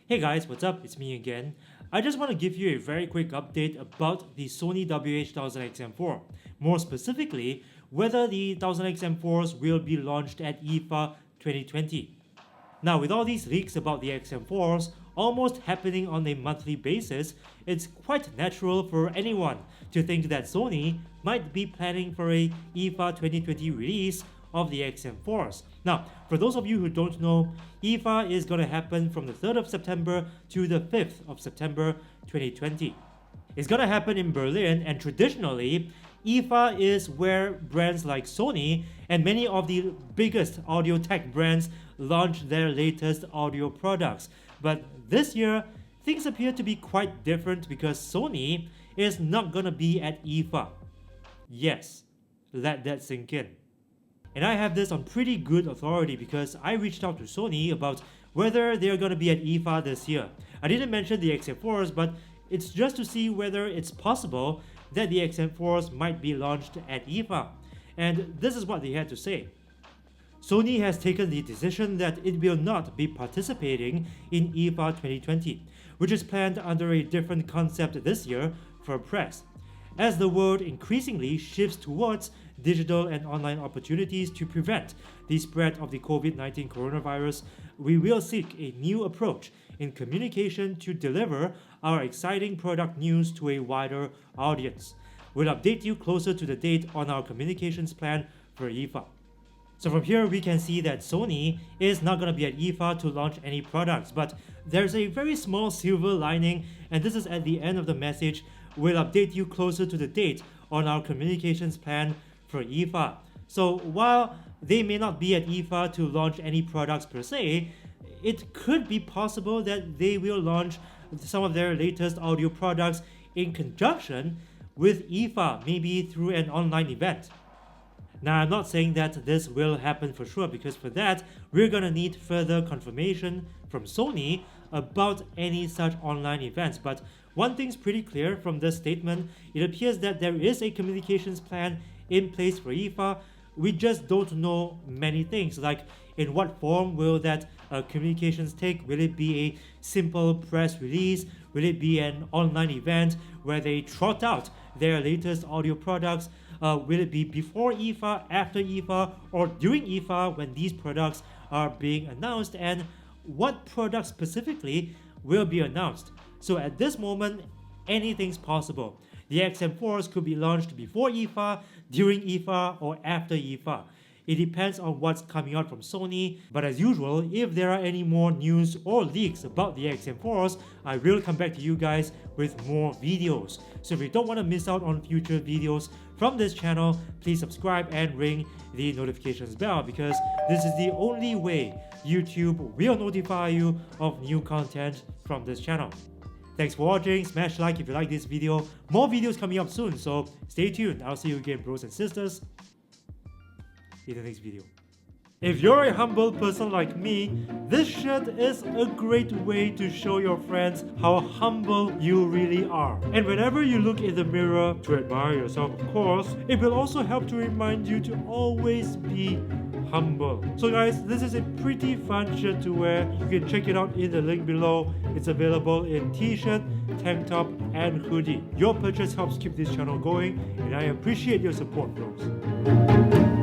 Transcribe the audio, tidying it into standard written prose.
Hey guys, what's up? It's me again. I just want to give you a very quick update about the Sony WH-1000XM4. More specifically, whether the 1000XM4s will be launched at IFA 2020. Now, with all these leaks about the XM4s almost happening on a monthly basis, it's quite natural for anyone to think that Sony might be planning for a IFA 2020 release of the XM4s. Now, for those of you who don't know, IFA is going to happen from the 3rd of September to the 5th of September 2020. It's going to happen in Berlin, and traditionally, IFA is where brands like Sony and many of the biggest audio tech brands launch their latest audio products. But this year, things appear to be quite different because Sony is not going to be at IFA. Yes, let that sink in. And I have this on pretty good authority because I reached out to Sony about whether they're going to be at IFA this year. I didn't mention the XM4s, but it's just to see whether it's possible that the XM4s might be launched at IFA. And this is what they had to say. Sony has taken the decision that it will not be participating in IFA 2020, which is planned under a different concept this year for press. As the world increasingly shifts towards digital and online opportunities to prevent the spread of the COVID-19 coronavirus, we will seek a new approach in communication to deliver our exciting product news to a wider audience. We'll update you closer to the date on our communications plan for IFA. So from here, we can see that Sony is not going to be at IFA to launch any products, but there's a very small silver lining, and this is at the end of the message. We'll update you closer to the date on our communications plan for IFA. So while they may not be at IFA to launch any products per se, it could be possible that they will launch some of their latest audio products in conjunction with IFA, maybe through an online event. Now, I'm not saying that this will happen for sure, because for that, we're gonna need further confirmation from Sony about any such online events. But one thing's pretty clear from this statement. It appears that there is a communications plan in place for IFA. We just don't know many things, like in what form will that communications take? Will it be a simple press release? Will it be an online event where they trot out their latest audio products? Will it be before IFA, after IFA, or during IFA when these products are being announced? And what products specifically will be announced? So at this moment, anything's possible. The XM4s could be launched before IFA, during IFA, or after IFA. It depends on what's coming out from Sony, but as usual, if there are any more news or leaks about the XM4s, I will come back to you guys with more videos. So if you don't want to miss out on future videos from this channel, please subscribe and ring the notifications bell, because this is the only way YouTube will notify you of new content from this channel. Thanks for watching, smash like if you like this video. More videos coming up soon, so stay tuned. I'll see you again, bros and sisters, in the next video. If you're a humble person like me, this shirt is a great way to show your friends how humble you really are. And whenever you look in the mirror, to admire yourself of course, it will also help to remind you to always be humble. So guys, this is a pretty fun shirt to wear. You can check it out in the link below. It's available in t-shirt, tank top, and hoodie. Your purchase helps keep this channel going, and I appreciate your support, bros.